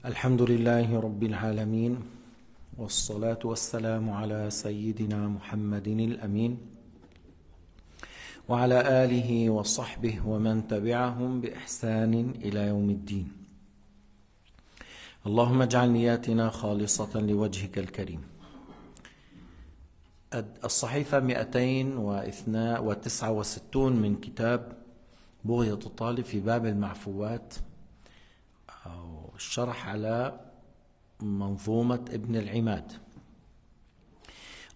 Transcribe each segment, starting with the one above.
الحمد لله رب العالمين والصلاة والسلام على سيدنا محمد الأمين وعلى آله وصحبه ومن تبعهم بإحسان إلى يوم الدين. اللهم اجعل نياتنا خالصة لوجهك الكريم. الصحيفة 269 من كتاب بغية الطالب في باب المعفوات أو الشرح على منظومة ابن العماد.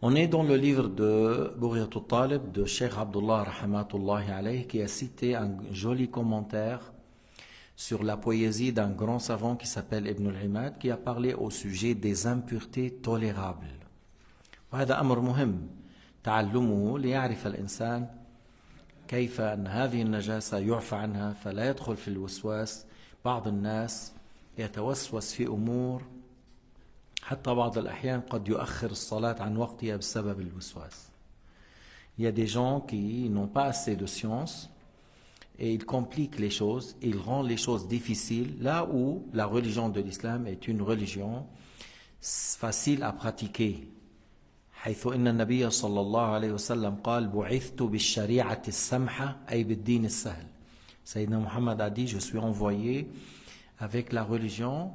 On est dans le livre de Bughyat al-Talib de Cheikh Abdullah rahmatullahi alayhi qui a cité un joli commentaire sur la poésie d'un grand savant qui s'appelle Ibn al-Imad qui a parlé au sujet des impuretés tolérables. وهذا أمر مهم تعلمه ليعرف الإنسان كيف أن هذه النجاسة يعفى عنها فلا يدخل في الوسواس. بعض الناس يتوسوس في أمور حتى بعض الأحيان قد يؤخر الصلاة عن وقتها بسبب الوسواس. Il y a des gens qui n'ont pas assez de science et ils compliquent les choses, ils rendent les choses difficiles là où la religion de l'islam est une religion facile à pratiquer. حيث إن النبي صلى الله عليه وسلم قال بعثت بالشريعة السمحة أي بالدين السهل. Sayyidina Muhammad a dit je suis envoyé avec la religion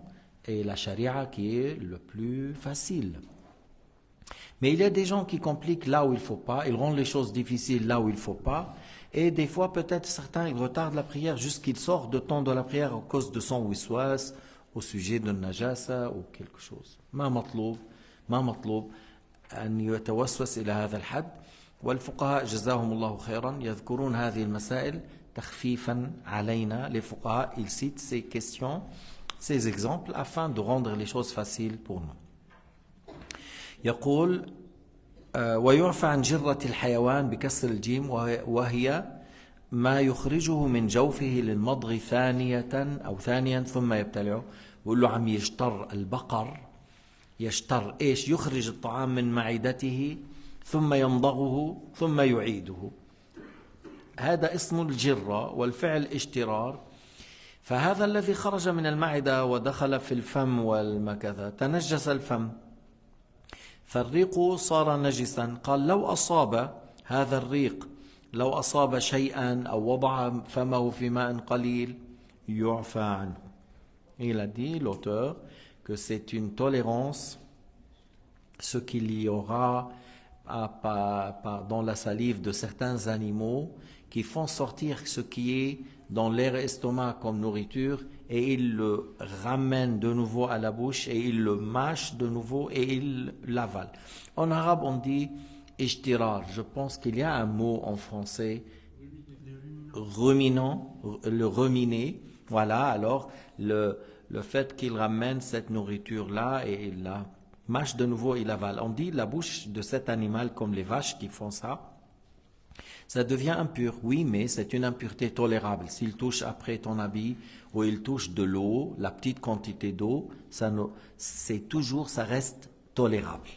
et la charia qui est le plus facile. Mais il y a des gens qui compliquent là où il ne faut pas, ils rendent les choses difficiles là où il ne faut pas, et des fois peut-être certains ils retardent la prière jusqu'ils sortent de temps de la prière à cause de son wiswas, au sujet de najasa ou quelque chose. ما مطلوب أن يتوسوس إلى هذا الحد. والفقهاء جزاهم الله خيرا يذكرون هذه المسائل تخفيفا علينا. Les fuqaha ils citent ces questions, ces exemples afin de rendre les choses faciles pour nous. يقول ويعفى عن جرة الحيوان بكسر الجيم وهي ما يخرجه من جوفه للمضغ ثانيا ثم يبتلعه. بقول له عم يجتر البقر يجتر ايش؟ يخرج الطعام من معدته ثم يمضغه ثم يعيده. هذا اسم الجرة والفعل اجترار. فهذا الذي خرج من المعدة ودخل في الفم والمكذا تنجس الفم فالريق صار نجسا. قال لو أصاب هذا الريق لو أصاب شيئا أو وضع فمه في ماء قليل يعفى عنه. Il a dit l'auteur que c'est une tolérance ce qu'il y aura dans la salive de certains animaux qui font sortir ce qui est dans leur estomac comme nourriture et ils le ramènent de nouveau à la bouche et ils le mâchent de nouveau et ils l'avalent. En arabe on dit ijtirar. Je pense qu'il y a un mot en français ruminant, le ruminer. Voilà, alors le fait qu'il ramène cette nourriture-là et il la mâche de nouveau, il avale. On dit la bouche de cet animal comme les vaches qui font ça. Ça devient impur, oui, mais c'est une impureté tolérable. S'il touche après ton habit ou il touche de l'eau, la petite quantité d'eau, ça reste tolérable.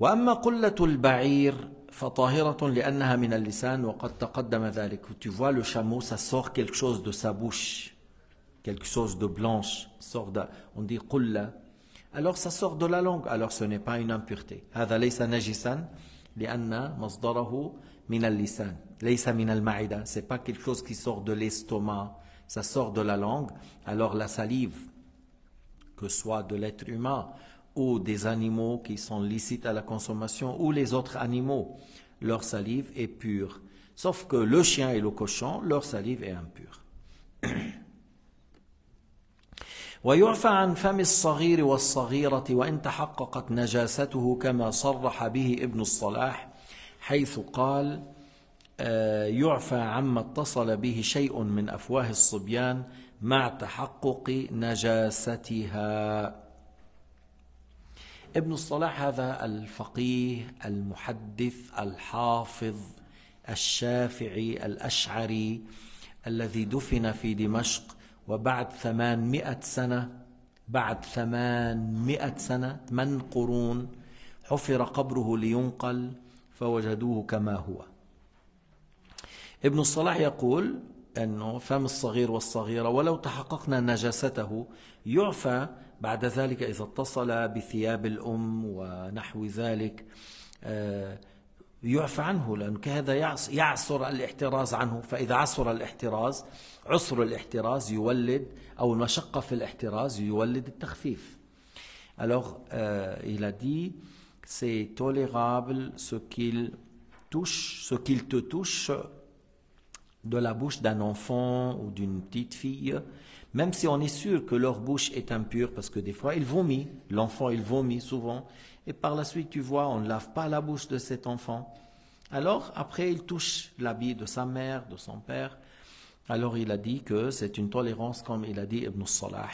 وأما قلة البعير فطاهرة لأنها من اللسان وقد تقدم ذلك. Tu vois le chameau, ça sort quelque chose de sa bouche, quelque chose de blanche, on dit قلة. Alors ça sort de la langue, alors ce n'est pas une impureté. هذا ليس نجسا لأن مصدره من اللسان ليس من المعدة. C'est pas quelque chose qui sort de l'estomac, ça sort de la langue. Alors la salive, que ce soit de l'être humain ou des animaux qui sont licites à la consommation ou les autres animaux, leur salive est pure. Sauf que le chien et le cochon, leur salive est impure. ويعفى عن فم الصغير والصغيرة وإن تحققت نجاسته كما صرح به ابن الصلاح حيث قال يعفى عما اتصل به شيء من أفواه الصبيان مع تحقق نجاستها. ابن الصلاح هذا الفقيه المحدث الحافظ الشافعي الأشعري الذي دفن في دمشق وبعد 800 سنة من قرون حفر قبره لينقل فوجدوه كما هو. ابن الصلاح يقول أنه فم الصغير والصغيرة ولو تحققنا نجاسته يعفى بعد ذلك إذا اتصل بثياب الأم ونحو ذلك، يعفى عنه، لأن كهذا يعسر الاحتراز عنه. فإذا عسر الاحتراز يولد، أو المشقة في الاحتراز يولد التخفيف. Alors, il a dit, c'est tolérable ce qu'il te touche de la bouche d'un enfant ou d'une petite fille, même si on est sûr que leur bouche est impure, parce que des fois il vomit, l'enfant il vomit souvent, et par la suite tu vois, on ne lave pas la bouche de cet enfant. Alors après il touche l'habit de sa mère, de son père. Alors il a dit que c'est une tolérance, comme il a dit Ibn Salah.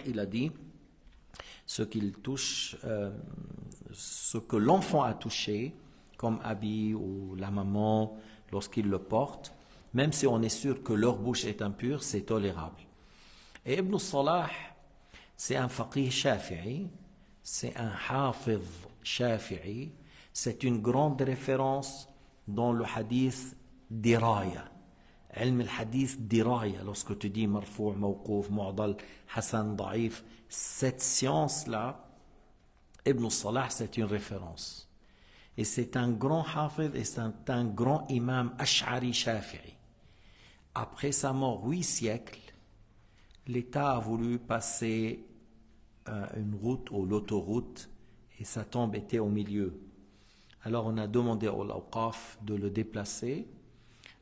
Il a dit, ce qu'il touche, ce que l'enfant a touché, comme habit ou la maman, lorsqu'il le porte, même si on est sûr que leur bouche est impure, c'est tolérable. Et Ibn Salah, c'est un faqih shafi'i, c'est un hafiz shafi'i, c'est une grande référence dans le hadith diraya. علم الحديث diraya, lorsque tu dis marfou', mawqouf, mu'dal, hasan, da'if, cette science-là, Ibn Salah, c'est une référence. Et c'est un grand hafiz et c'est un grand imam ash'ari shafi'i. Après sa mort, 8 siècles, l'État a voulu passer une route ou l'autoroute et sa tombe était au milieu. Alors on a demandé au Awqaf de le déplacer.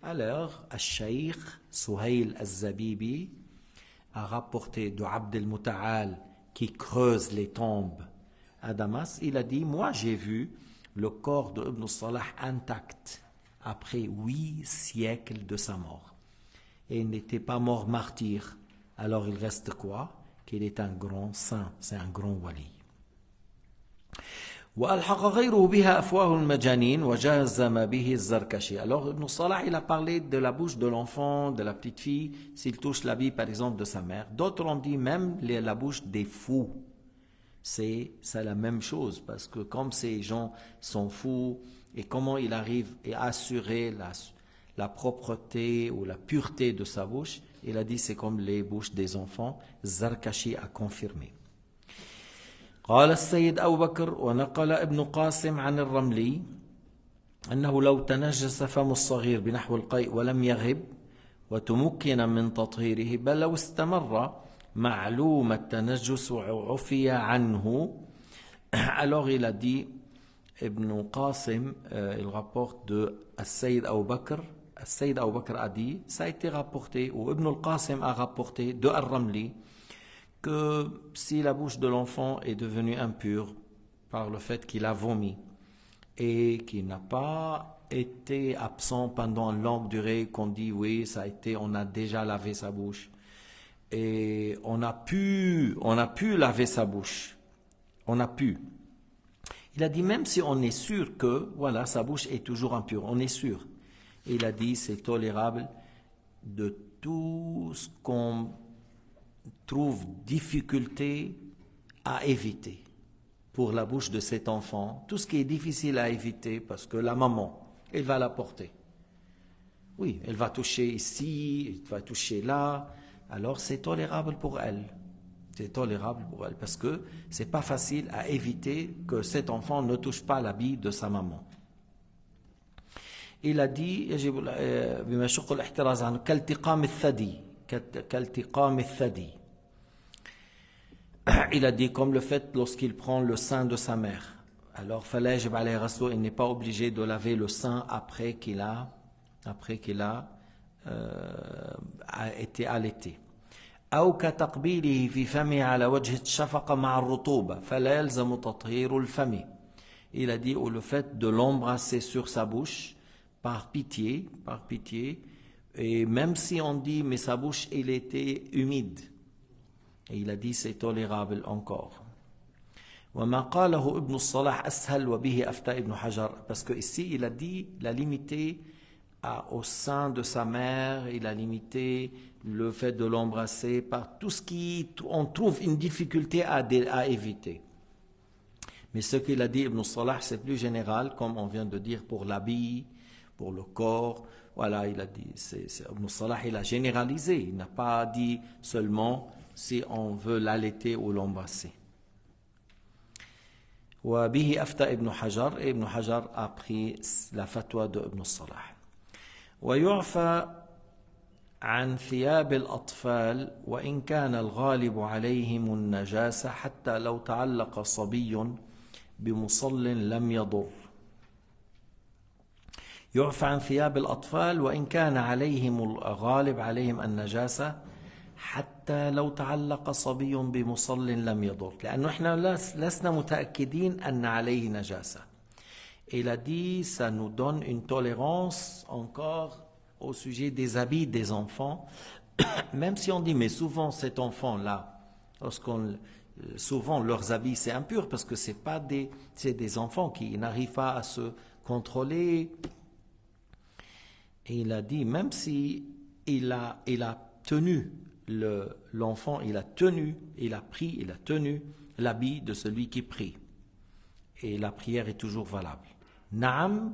Alors, Al-Shaykh Suhail Al-Zabibi a rapporté de Abd al-Muta'al qui creuse les tombes à Damas. Il a dit, moi j'ai vu le corps de Ibn Salah intact après 8 siècles de sa mort. Et il n'était pas mort martyr. Alors il reste quoi? Qu'il est un grand saint, c'est un grand wali. وألحق غيره بها أفواه المجانين وجازم به الزركشي. Alors Ibn Salah, il a parlé de la bouche de l'enfant, de la petite fille, s'il touche l'habit par exemple de sa mère. D'autres ont dit même la bouche des fous. C'est la même chose, parce que comme ces gens sont fous, et comment il arrive à assurer la propreté ou la pureté de sa bouche, il a dit c'est comme les bouches des enfants. Zarkashi a confirmé. قال السيد أبو بكر ونقل ابن قاسم عن الرملي أنه لو تنجس فم الصغير بنحو القيء ولم يغب وتمكن من تطهيره بل لو استمر معلوم التنجس وعفي عنه. Alors il a dit, Ibn Qasim, il rapporte de Al-Sayyid Abu Bakr. Al-Sayyid Abu Bakr a dit, ça a été rapporté, ou Ibn al-Qasim a rapporté de Al-Ramli, que si la bouche de l'enfant est devenue impure par le fait qu'il a vomi et qu'il n'a pas été absent pendant une longue durée, qu'on dit oui, ça a été, on a déjà lavé sa bouche et on a pu laver sa bouche, on a pu. Il a dit même si on est sûr que voilà sa bouche est toujours impure, on est sûr. Et il a dit c'est tolérable de tout ce qu'on trouve difficulté à éviter pour la bouche de cet enfant, tout ce qui est difficile à éviter, parce que la maman, elle va la porter. Oui, elle va toucher ici, elle va toucher là, alors c'est tolérable pour elle. C'est tolérable pour elle, parce que c'est pas facile à éviter que cet enfant ne touche pas l'habit de sa maman. Il a dit, بما يشق الاحتراز عنه كالتقام الثدي. Il a dit comme le fait lorsqu'il prend le sein de sa mère. Alors il n'est pas obligé de laver le sein après qu'il a été allaité. أو كتقبيله في فمه على وجه الشفقة مع الرطوبة فلا يلزم تطهير الفم. Il a dit ou le fait de l'embrasser sur sa bouche par pitié, et même si on dit mais sa bouche elle était humide, et il a dit c'est tolérable encore. وما قاله ابن الصلاح أسهل وبه أفتى ابن حجر, parce que ici il a dit la limité au sein de sa mère, il a limité le fait de l'embrasser par tout ce qui on trouve une difficulté à éviter. Mais ce qu'il a dit Ibn Salah, c'est plus général, comme on vient de dire, pour l'habit, pour le corps. Voilà, il a dit, Ibn Salah, il a généralisé, il n'a pas dit seulement si on veut l'allaiter ou l'embrasser. وبه أفتى ابن حجر ابن حجر a pris la fatwa de Ibn Salah. ويعفى عن ثياب الأطفال وإن كان الغالب عليهم النجاسة حتى لو تعلق صبي بمصل لم يضر. يعفى عن ثياب الأطفال وإن كان عليهم الغالب عليهم النجاسة حتى لو تعلق صبي بمصل لم يضر. لأنه إحنا لسنا متأكدين أن عليه نجاسة. Il a dit, ça nous donne une tolérance encore au sujet des habits des enfants. Même si on dit, mais souvent cet enfant-là, souvent leurs habits c'est impur parce que c'est des enfants qui n'arrivent pas à se contrôler. Et il a dit, même si il a tenu l'enfant, il a tenu l'habit de celui qui prie. Et la prière est toujours valable. Naam,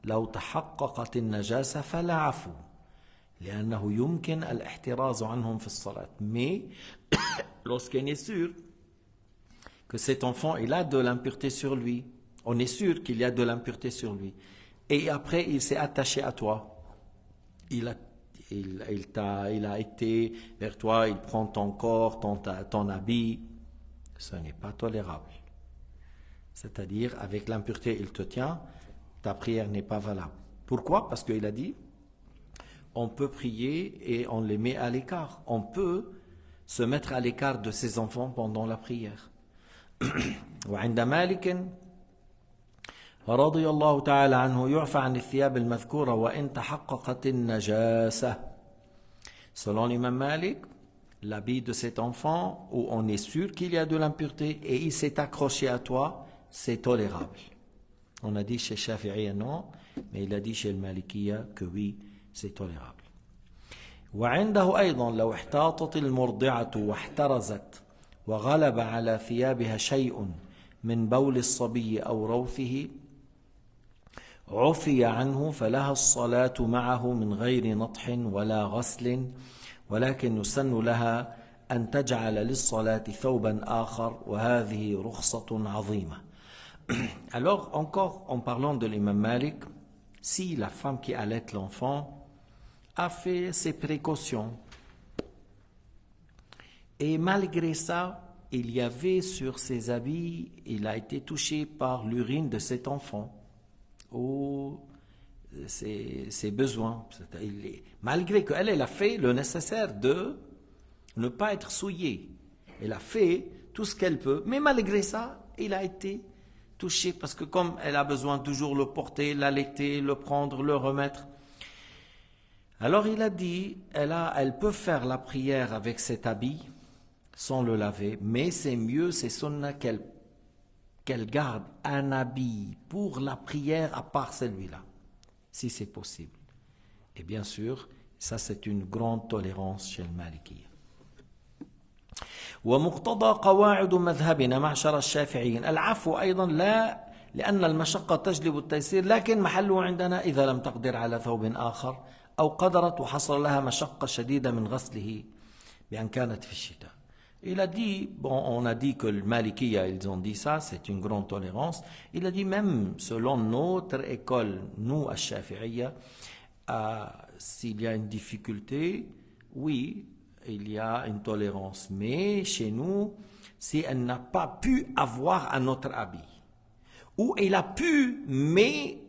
لو تحققت النجاسة فلا عفو لأنه يمكن الاحتراز عنهم في الصلاة. Mais lorsqu'on est sûr que cet enfant il a de l'impureté sur lui, on est sûr qu'il y a de l'impureté sur lui, et après il s'est attaché à toi, il a été vers toi, il prend ton corps, ton habit, ce n'est pas tolérable. C'est-à-dire, avec l'impureté, il te tient, ta prière n'est pas valable. Pourquoi? Parce qu'il a dit, on peut prier et on les met à l'écart. On peut se mettre à l'écart de ses enfants pendant la prière. وعند مالك رضي الله تعالى عنه يعفى عن الثياب المذكورة وإن تحققت النجاسة. Selon l'imam Malik, l'habit de cet enfant où on est sûr qu'il y a de l'impureté et il s'est accroché à toi, c'est tolérable. On a dit chez Shafi'i non, mais il a dit chez le Malikiya que oui, c'est tolérable. وعنده أيضا لو احتاطت المرضعة واحترزت وغلب على ثيابها شيء من بول الصبي أو روثه عفي عنه فلها الصلاة معه من غير نطح ولا غسل ولكن يسن لها أن تجعل للصلاة ثوبا آخر وهذه رخصة عظيمة. Alors encore en parlant de l'imam Malik, si la femme qui allait l'enfant a fait ses précautions et malgré ça il y avait sur ses habits, il a été touché par l'urine de cet enfant ou ses besoins, malgré qu'elle a fait le nécessaire de ne pas être souillée, elle a fait tout ce qu'elle peut, mais malgré ça il a été touché parce que comme elle a besoin toujours le porter, l'allaiter, le prendre, le remettre, alors il a dit elle peut faire la prière avec cet habit sans le laver, mais c'est mieux, c'est sunna qu'elle garde un habit pour la prière à part celui-là, si c'est possible. Et bien sûr, ça c'est une grande tolérance chez le Malikiyya. ومقتضى قواعد مذهبنا معشر الشافعيين العفو أيضا لا لأن المشقة تجلب التيسير لكن محله عندنا إذا لم تقدر على ثوب آخر أو قدرت وحصل لها مشقة شديدة من غسله بأن كانت في الشتاء. Il a dit, on a dit que le Malikiya, ils ont dit ça, c'est une grande tolérance. Il a dit même, selon notre école, nous, à Shafi'iyya, s'il y a une difficulté, oui, il y a une tolérance. Mais chez nous, si elle n'a pas pu avoir un autre habit, ou elle a pu, mais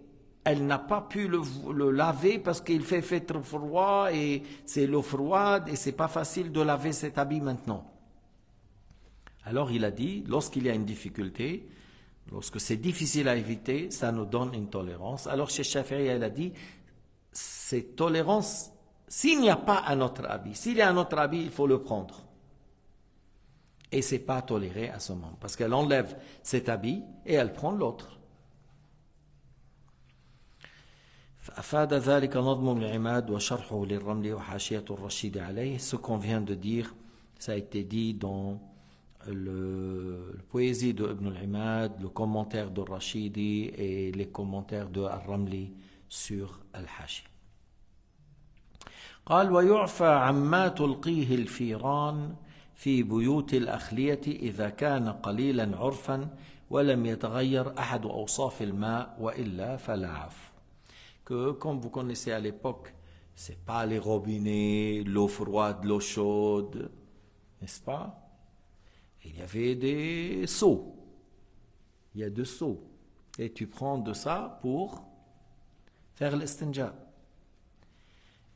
elle n'a pas pu le laver parce qu'il fait trop froid et c'est l'eau froide et c'est pas facile de laver cet habit maintenant. Alors il a dit, lorsqu'il y a une difficulté, lorsque c'est difficile à éviter, ça nous donne une tolérance. Alors chez Shafi'i, il a dit, c'est tolérance s'il n'y a pas un autre habit. S'il y a un autre habit, il faut le prendre. Et ce n'est pas toléré à ce moment, parce qu'elle enlève cet habit et elle prend l'autre. فأفاد ذلك نظم العماد وشرحه للرملي وحاشية الرشيد عليه. Ce qu'on vient de dire, ça a été dit dans le poésie de Ibn al-Imad, le commentaire de Rashidi et les commentaires de Al-Ramli sur Al-Hashi. قال ويعفى عما تلقيه الفيران في بيوت الأخلية إذا كان قليلا عرفا ولم يتغير أحد أوصاف الماء وإلا فلا عفو. Que comme vous connaissez à l'époque, c'est pas les robinets, l'eau froide, l'eau chaude, n'est-ce pas? Il y avait des seaux. Il y a deux seaux. Et tu prends de ça pour faire l'estinja.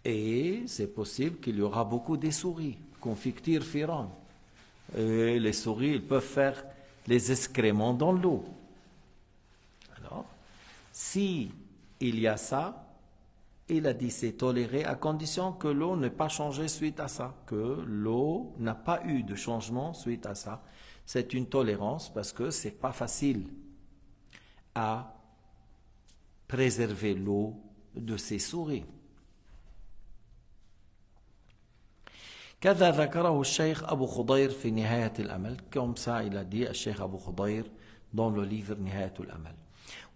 Et c'est possible qu'il y aura beaucoup de souris, confictir firan. Et les souris, ils peuvent faire les excréments dans l'eau. Alors, si il y a ça, il a dit c'est toléré à condition que l'eau n'ait pas changé suite à ça, que l'eau n'a pas eu de changement suite à ça. C'est une tolérance parce que c'est pas facile à préserver l'eau de ces souris. كذا ذكره الشيخ أبو خضير في نهاية الأمل. Comme ça il a dit الشيخ أبو خضير dans le livre نهاية الأمل.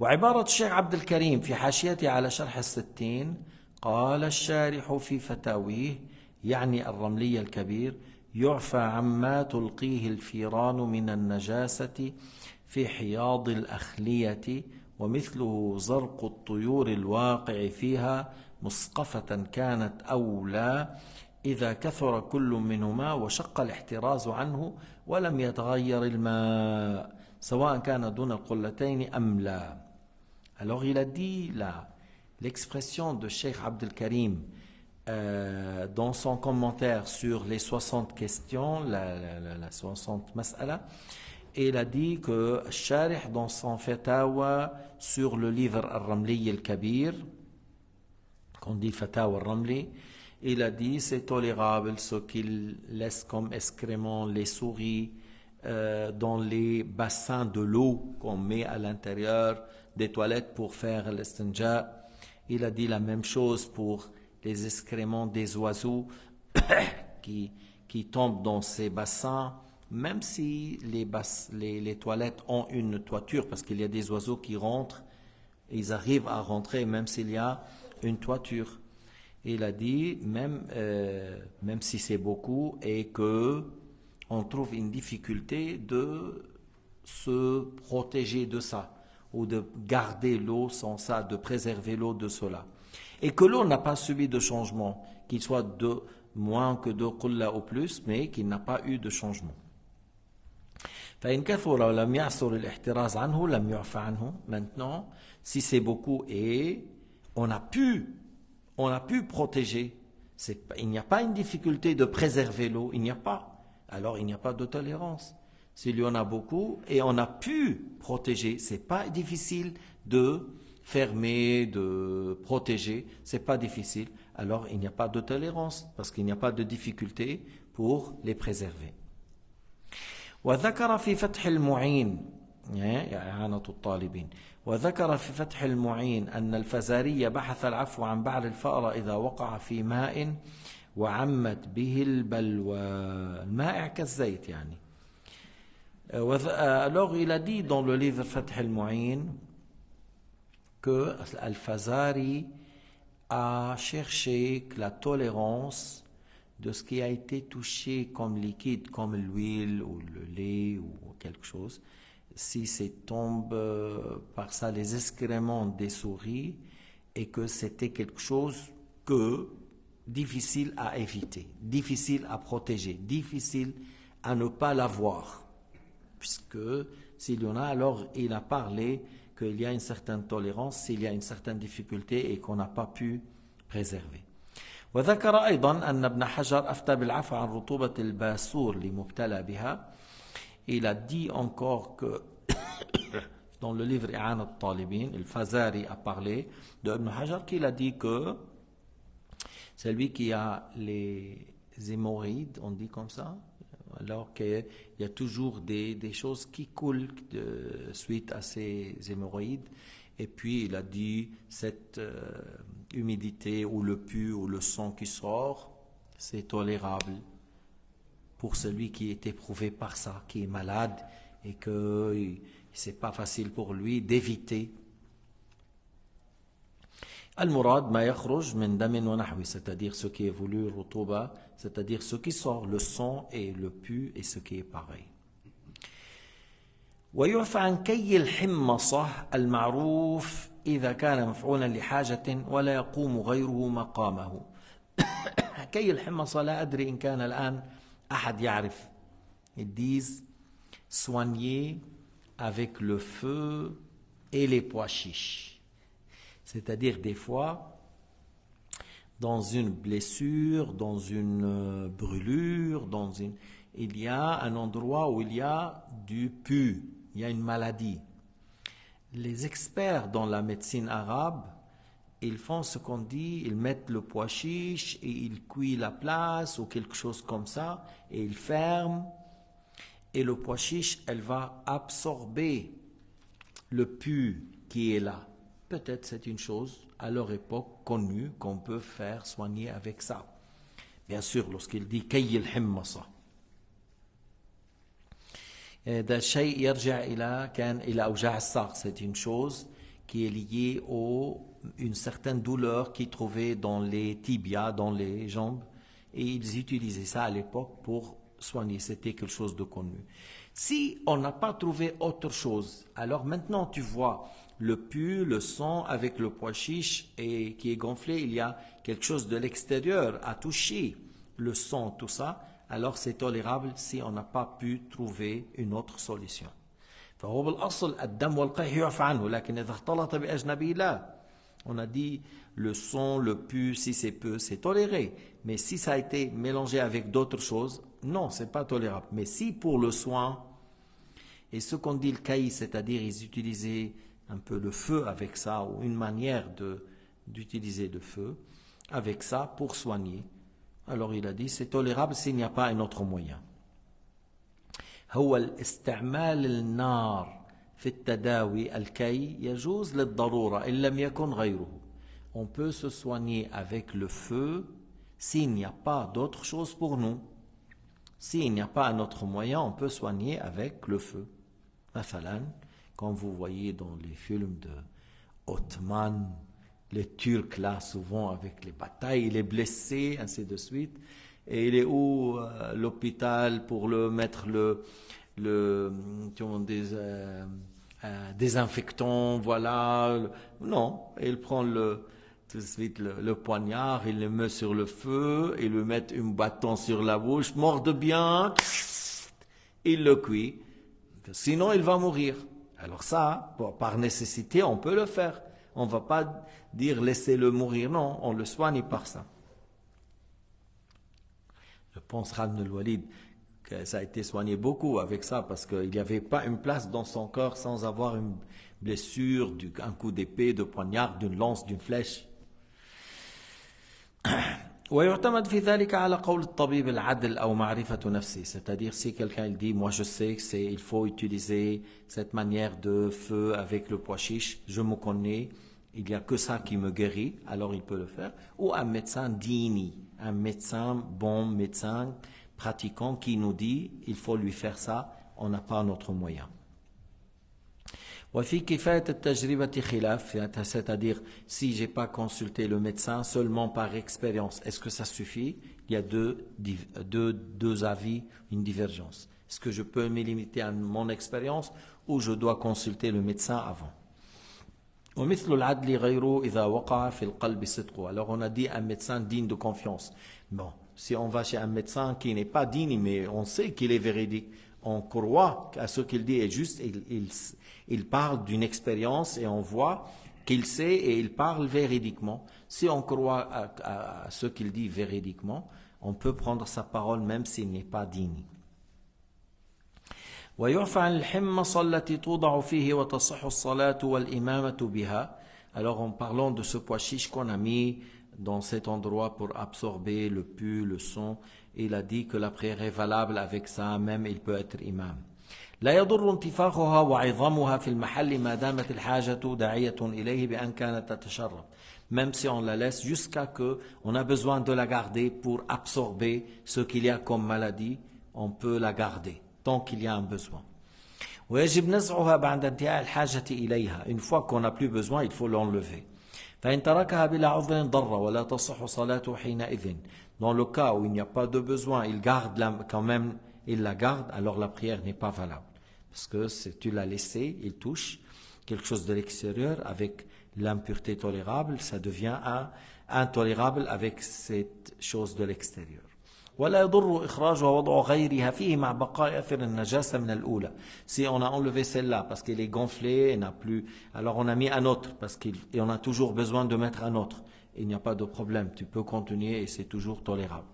وعبارة الشيخ عبد الكريم في حاشيته على شرح الستين قال الشارح في فتاويه يعني الرملي الكبير يعفى عما تلقيه الفيران من النجاسة في حياض الأخلية ومثله زرق الطيور الواقع فيها مسقفة كانت أو لا إذا كثر كل منهما وشق الاحتراز عنه ولم يتغير الماء سواء كان دون القلتين أم لا. Alors il a dit là, l'expression de Cheikh Abdel Karim dans son commentaire sur les 60 questions, la 60 mas'ala, il a dit que Sharih dans son fatawa sur le livre Al-Ramli al-Kabir, qu'on dit Fatawa Al-Ramli, il a dit c'est tolérable ce qu'il laisse comme excréments les souris dans les bassins de l'eau qu'on met à l'intérieur des toilettes pour faire l'estinja. Il a dit la même chose pour les excréments des oiseaux qui tombent dans ces bassins, même si les toilettes ont une toiture, parce qu'il y a des oiseaux qui rentrent, ils arrivent à rentrer même s'il y a une toiture. Il a dit, même si c'est beaucoup et que on trouve une difficulté de se protéger de ça, ou de garder l'eau sans ça, de préserver l'eau de cela. Et que l'eau n'a pas subi de changement, qu'il soit de moins que de qulla ou plus, mais qu'il n'a pas eu de changement. Maintenant, si c'est beaucoup et on a pu protéger, il n'y a pas une difficulté de préserver l'eau, il n'y a pas. Alors il n'y a pas de tolérance. S'il y en a beaucoup et on a pu protéger, c'est pas difficile de fermer, de protéger, c'est pas difficile. Alors il n'y a pas de tolérance parce qu'il n'y a pas de difficulté pour les préserver. وذكر في فتح المعين إعانة الطالبين وذكر في فتح المعين أن الفزاري بحث العفو عن بعل الفأر إذا وقع في ماء وعمت به البلوى المائع كالزيت يعني. Alors il a dit dans le livre Fath al-Mu'in que Al-Fazari a cherché que la tolérance de ce qui a été touché comme liquide, comme l'huile ou le lait ou quelque chose, si c'est tombe par ça les excréments des souris et que c'était quelque chose que difficile à éviter, difficile à protéger, difficile à ne pas l'avoir. Puisque s'il y en a, alors il a parlé qu'il y a une certaine tolérance, s'il y a une certaine difficulté et qu'on n'a pas pu préserver. وذكر أيضا أن ابن حجر أفتى بالعفو عن رطوبة الباسور لمبتلى بها. Il a dit encore que dans le livre I'anat al-Talibin, le Fazari a parlé de Ibn Hajar qu'il a dit que c'est lui qui a les hémorroïdes, on dit comme ça, alors qu'il y a toujours des choses qui coulent suite à ces hémorroïdes. Et puis il a dit cette humidité ou le pus ou le sang qui sort, c'est tolérable pour celui qui est éprouvé par ça, qui est malade et que c'est pas facile pour lui d'éviter. Al-murad ma yakhruj min damin wa nahwi, c'est-à-dire ce qui évolue, rutuba, c'est-à-dire ce qui sort, le sang et le pu et ce qui est pareil. ويعفى عن كي الحمصة المعروف إذا كان مفعولا لحاجة ولا يقوم غيره مقامه. كي الحمصة لا أدري إن كان الآن أحد يعرف. Ils disent soigner avec le feu et les pois chiches. C'est-à-dire des fois, dans une blessure, dans une brûlure, il y a un endroit où il y a du pu, il y a une maladie. Les experts dans la médecine arabe, ils font ce qu'on dit, ils mettent le pois chiche et ils cuisent la place ou quelque chose comme ça et ils ferment. Et le pois chiche, elle va absorber le pu qui est là. Peut-être c'est une chose à leur époque connue qu'on peut faire soigner avec ça. Bien sûr, lorsqu'il dit كي الحمصة. هذا الشيء يرجع إلى أوجاع الساق. C'est une chose qui est liée à une certaine douleur qu'ils trouvaient dans les tibias, dans les jambes. Et ils utilisaient ça à l'époque pour soigner. C'était quelque chose de connu. Si on n'a pas trouvé autre chose, alors maintenant tu vois le pu, le sang avec le pois chiche et qui est gonflé, il y a quelque chose de l'extérieur à toucher, le sang, tout ça, alors c'est tolérable si on n'a pas pu trouver une autre solution. فهو بالأصل الدم والقيح يعفى عنه لكن إذا اختلط بأجنبي لا. On a dit le sang, le pu, si c'est peu, c'est toléré. Mais si ça a été mélangé avec d'autres choses, non, c'est pas tolérable. Mais si pour le soin, et ce qu'on dit le caï, c'est-à-dire ils utilisaient un peu le feu avec ça, ou une manière d'utiliser le feu avec ça pour soigner, alors il a dit c'est tolérable s'il n'y a pas un autre moyen. هو الاستعمال النار في التداوي الكي يجوز للضرورة إن لم يكن غيره. On peut se soigner avec le feu s'il n'y a pas d'autre chose pour nous. S'il n'y a pas un autre moyen, on peut soigner avec le feu. مثلا, comme vous voyez dans les films de Ottoman, les Turcs là, souvent avec les batailles, il est blessé, ainsi de suite. Et il est où l'hôpital pour le mettre désinfectant, voilà. Non, il prend tout de suite le poignard, il le met sur le feu, il lui met un bâton sur la bouche, morde bien, il le cuit. Sinon, il va mourir. Alors ça, par nécessité, on peut le faire. On ne va pas dire laissez-le mourir, non, on le soigne par ça. Je pense Khalid ibn al-Walid que ça a été soigné beaucoup avec ça parce qu'il n'y avait pas une place dans son corps sans avoir une blessure, un coup d'épée, de poignard, d'une lance, d'une flèche. ويعتمد في ذلك على قول الطبيب العدل أو معرفة نفسه. C'est-à-dire si quelqu'un il dit moi je sais que il faut utiliser cette manière de feu avec le pois chiche, je me connais, il n'y a que ça qui me guérit, alors il peut le faire. Ou un médecin dini, un médecin, bon médecin, pratiquant qui nous dit il faut lui faire ça, on n'a pas d'autre moyen. وفي كفاية التجربة خلاف, c'est-à-dire si j'ai pas consulté le médecin seulement par expérience, est-ce que ça suffit? Il y a deux avis, une divergence. Est-ce que je peux me limiter à mon expérience ou je dois consulter le médecin avant? ومثل العدل غيره إذا وقع في القلب صدقه. Alors on a dit un médecin digne de confiance. Bon, si on va chez un médecin qui n'est pas digne, mais on sait qu'il est véridique, on croit à ce qu'il dit est juste, il parle d'une expérience et on voit qu'il sait et il parle véridiquement. Si on croit à ce qu'il dit véridiquement, on peut prendre sa parole même s'il n'est pas digne. ويعفى عن الحمصة التي توضع فيه وتصح الصلاة والإمامة بها. Alors en parlant de ce pois chiche qu'on a mis dans cet endroit pour absorber le pu, le son, il a dit que la prière est valable avec ça, même il peut être imam. لا يضر انتفاخها وعظامها في المحل ما دامت الحاجة داعية إليه بأن كانت تتشرب. Même si on la laisse jusqu'à que on a besoin de la garder pour absorber ce qu'il y a comme maladie, on peut la garder tant qu'il y a un besoin. ويجب نزعها بعد انتهاء الحاجة إليها. Une fois qu'on n'a plus besoin, il faut l'enlever. فإن تركها بلا عذر ضر ولا تصح صلاته حينئذ. Dans le cas où il n'y a pas de besoin, il garde quand même, il la garde, alors la prière n'est pas valable. Parce que tu l'as laissé, il touche quelque chose de l'extérieur avec l'impureté tolérable, ça devient intolérable avec cette chose de l'extérieur. ولا يضر إخراجها ووضع غيرها فيه مع بقاء أثر النجاسة من الأولى. Si on a enlevé celle-là parce qu'elle est gonflée, elle n'a plus, alors on a mis un autre parce qu'on a toujours besoin de mettre un autre. Il n'y a pas de problème, tu peux continuer et c'est toujours tolérable.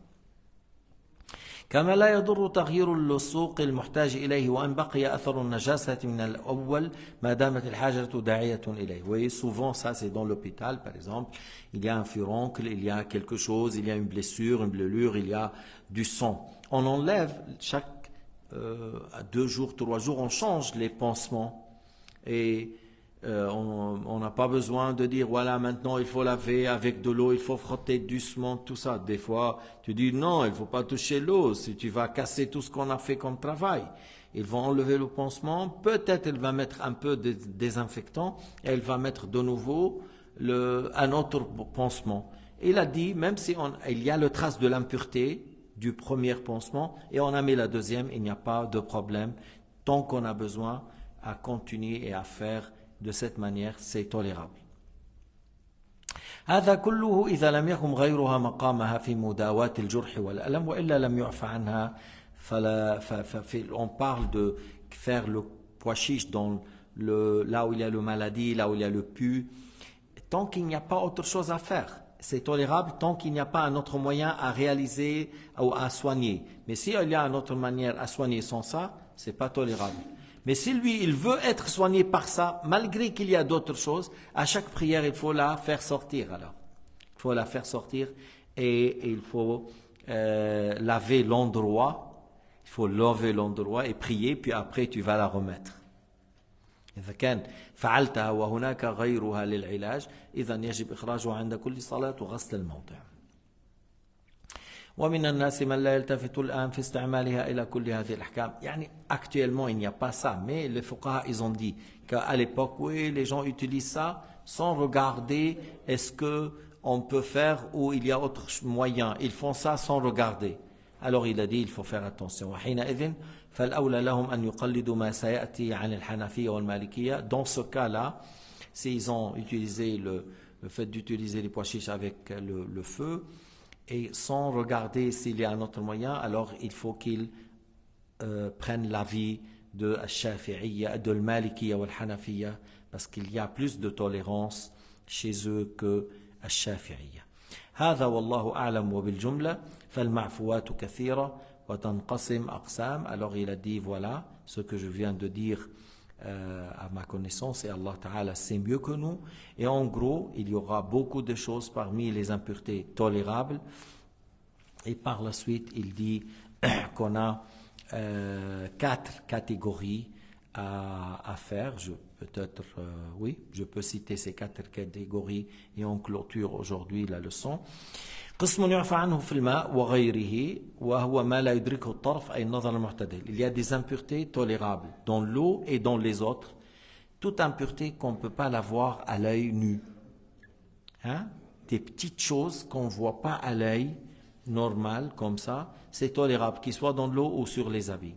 كما لا يضر تغيير اللصوق المحتاج إليه وأن بقي أثر النجاسة من الأول ما دامت الحاجة داعية إليه. Vous voyez, souvent ça c'est dans l'hôpital par exemple, il y a un furoncle, il y a quelque chose, il y a une blessure, une brûlure, il y a du sang. On enlève chaque 2 jours, 3 jours, on change les pansements et on n'a pas besoin de dire voilà maintenant il faut laver avec de l'eau, il faut frotter doucement, tout ça. Des fois tu dis non, il ne faut pas toucher l'eau, si tu vas casser tout ce qu'on a fait comme travail. Ils vont enlever le pansement, peut-être elle va mettre un peu de désinfectant et elle va mettre de nouveau un autre pansement. Il a dit même si il y a le trace de l'impureté du premier pansement et on a mis la deuxième, il n'y a pas de problème tant qu'on a besoin à continuer et à faire de cette manière, c'est tolérable. هذا كله إذا لم يقم غيرها مقامها في مداواة الجرح والألم وإلا لم يعفى عنها. On parle de faire le pois chiche dans là où il y a le maladie, là où il y a le pus, tant qu'il n'y a pas autre chose à faire. C'est tolérable tant qu'il n'y a pas un autre moyen à réaliser ou à soigner. Mais s'il y a une autre manière à soigner sans ça, c'est pas tolérable. Mais si lui, il veut être soigné par ça, malgré qu'il y a d'autres choses, à chaque prière, il faut la faire sortir alors. Il faut la faire sortir et il faut laver l'endroit. Il faut laver l'endroit et prier, puis après tu vas la remettre. إذا كان فعلتها وهناك غيرها للعلاج إذا يجب إخراجها عند كل صلاة وغسل الموضع. ومن الناس من لا يلتفت الآن في استعمالها إلى كل هذه الأحكام. يعني actuellement il n'y a pas ça, mais les fuqaha ils ont dit qu'à l'époque oui les gens utilisent ça sans regarder est-ce que on peut faire ou il y a autre moyen. Ils font ça sans regarder. Alors il a dit il faut faire attention. وحينئذ فالأولى لهم أن يقلدوا ما سيأتي عن الحنفية والمالكية. Dans ce cas-là, s'ils ont utilisé le fait d'utiliser les pois chiches avec le feu et sans regarder s'il y a un autre moyen, alors il faut qu'ils prennent l'avis de al-Shafi'iyya, de al-Malikiyya ou al-Hanafiyya, parce qu'il y a plus de tolérance chez eux que al-Shafi'iyya. هذا والله أعلم وبالجملة فالمعفوات كثيرة وتنقسم أقسام. Alors il a dit voilà ce que je viens de dire à ma connaissance et Allah Ta'ala sait mieux que nous et en gros il y aura beaucoup de choses parmi les impuretés tolérables et par la suite il dit qu'on a 4 catégories à faire. Oui, je peux citer ces 4 catégories et on clôture aujourd'hui la leçon. قسم يعفى عنه في الماء وغيره وهو ما لا يدركه الطرف أي النظر المعتدل. Il y a des impuretés tolérables dans l'eau et dans les autres. Toute impureté qu'on ne peut pas la voir à l'œil nu. Hein? Des petites choses qu'on ne voit pas à l'œil normal comme ça, c'est tolérable, qu'il soit dans l'eau ou sur les habits.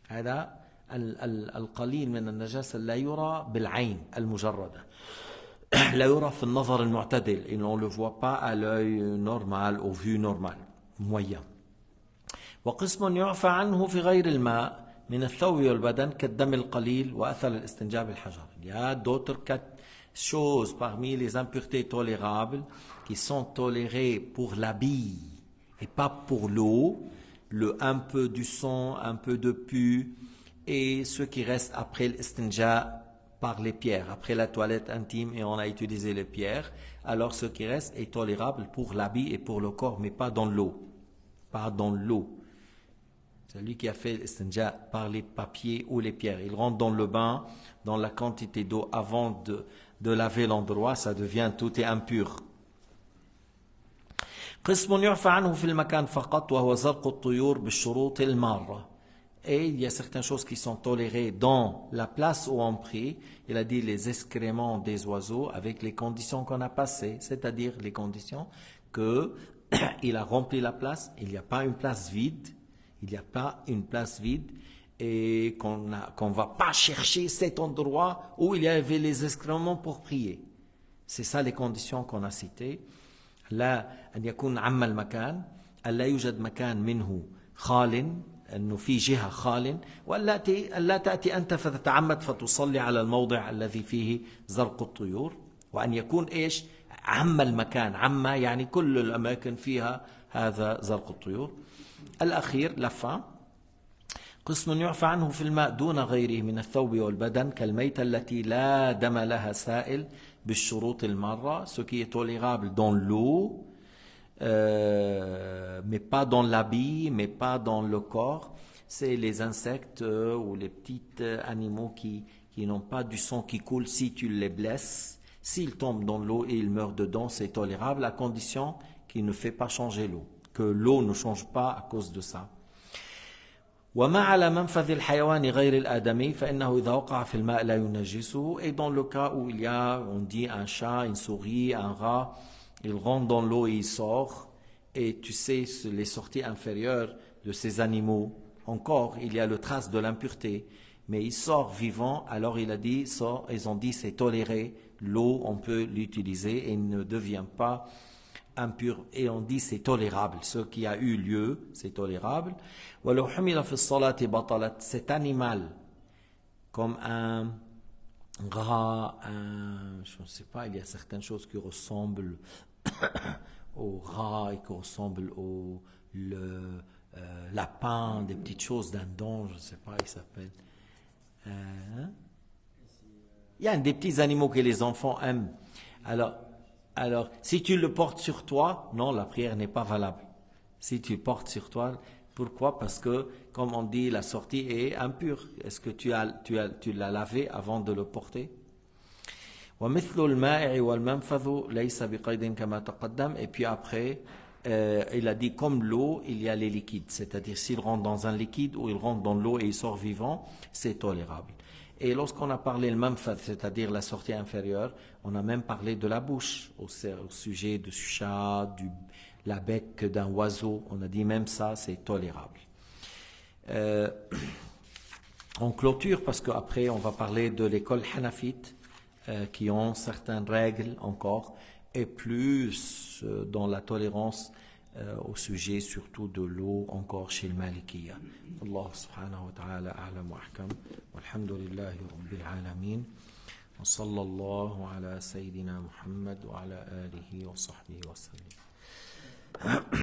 هذا القليل من النجاسة لا يرى بالعين المجردة. لا يرى في النظر المعتدل. Et on ne le voit pas à l'œil normal, au vu normal, moyen. وقسم يعفى عنه في غير الماء من الثوب والبدن كالدم القليل وأثر الاستنجاء بالحجر. Il y a d'autres choses parmi les impuretés tolérables qui sont tolérées pour l'habit et pas pour l'eau, un peu du sang, un peu de pus et ce qui reste après l'istinja par les pierres, après la toilette intime et on a utilisé les pierres, alors ce qui reste est tolérable pour l'habit et pour le corps, mais pas dans l'eau. Pas dans l'eau. Celui qui a fait l'istinja par les papiers ou les pierres, il rentre dans le bain, dans la quantité d'eau avant de laver l'endroit, ça devient tout est impur. قسم يعفى عنه في المكان فقط وهو زرق الطيور بالشروط المارة. Et il y a certaines choses qui sont tolérées dans la place où on prie. Il a dit les excréments des oiseaux avec les conditions qu'on a passées, c'est-à-dire les conditions que il a rempli la place, il n'y a pas une place vide, il n'y a pas une place vide et qu'on va pas chercher cet endroit où il y avait les excréments pour prier. C'est ça les conditions qu'on a citées. لا أن يكون عم المكان ألا يوجد مكان منه خال أنه في جهة خال ألا تأتي أنت فتتعمد فتصلي على الموضع الذي فيه زرق الطيور وأن يكون إيش عم المكان عم يعني كل الأماكن فيها هذا زرق الطيور. الأخير لفة قسم يعفى عنه في الماء دون غيره من الثوب والبدن كالميتة التي لا دم لها سائل بالشروط المرة ce qui est tolérable dans l'eau mais pas dans l'habit, mais pas dans le corps. C'est les insectes ou les petits animaux qui n'ont pas du sang qui coule si tu les blesses. S'ils tombent dans l'eau et ils meurent dedans, c'est tolérable à condition qu'il ne fait pas changer l'eau, que l'eau ne change pas à cause de ça. وما على منفذ الحيوان غير الآدمي فإنه إذا وقع في الماء لا ينجسه. Et dans le cas où il y a, on dit un chat, une souris, un rat, il rentre dans l'eau et il sort, et tu sais les sorties inférieures de ces animaux, encore il y a le trace de l'impureté, mais il sort vivant, alors il a dit, ils ont dit c'est toléré, l'eau on peut l'utiliser et il ne devient pas impur, et on dit c'est tolérable, ce qui a eu lieu c'est tolérable. ولو حمل في الصلاة بطلت. Cet animal comme un rat, je ne sais pas, il y a certaines choses qui ressemblent au rat et qui ressemblent au lapin, des petites choses d'un don, je ne sais pas, il s'appelle. Il y a des petits animaux que les enfants aiment. Alors, si tu le portes sur toi, non, la prière n'est pas valable. Si tu le portes sur toi, pourquoi? Parce que, comme on dit, la sortie est impure. Est-ce que tu l'as lavé avant de le porter? ومثل المائع والمنفذ ليس بقيد كما تقدم. Et puis après, il a dit comme l'eau, il y a les liquides. C'est-à-dire s'il rentre dans un liquide ou il rentre dans l'eau et il sort vivant, c'est tolérable. Et lorsqu'on a parlé le manfad, c'est-à-dire la sortie inférieure, on a même parlé de la bouche au sujet du chat, la bec d'un oiseau. On a dit même ça, c'est tolérable. On clôture parce qu'après on va parler de l'école hanafite qui ont certaines règles encore et plus dans la tolérance au sujet surtout de l'eau encore chez le Malikiya. Allah subhanahu wa ta'ala a'lam wa ahkam. Walhamdulillahi rabbil alamin. Wa sallallahu ala sayyidina Muhammad wa ala alihi wa sahbihi wa sallam.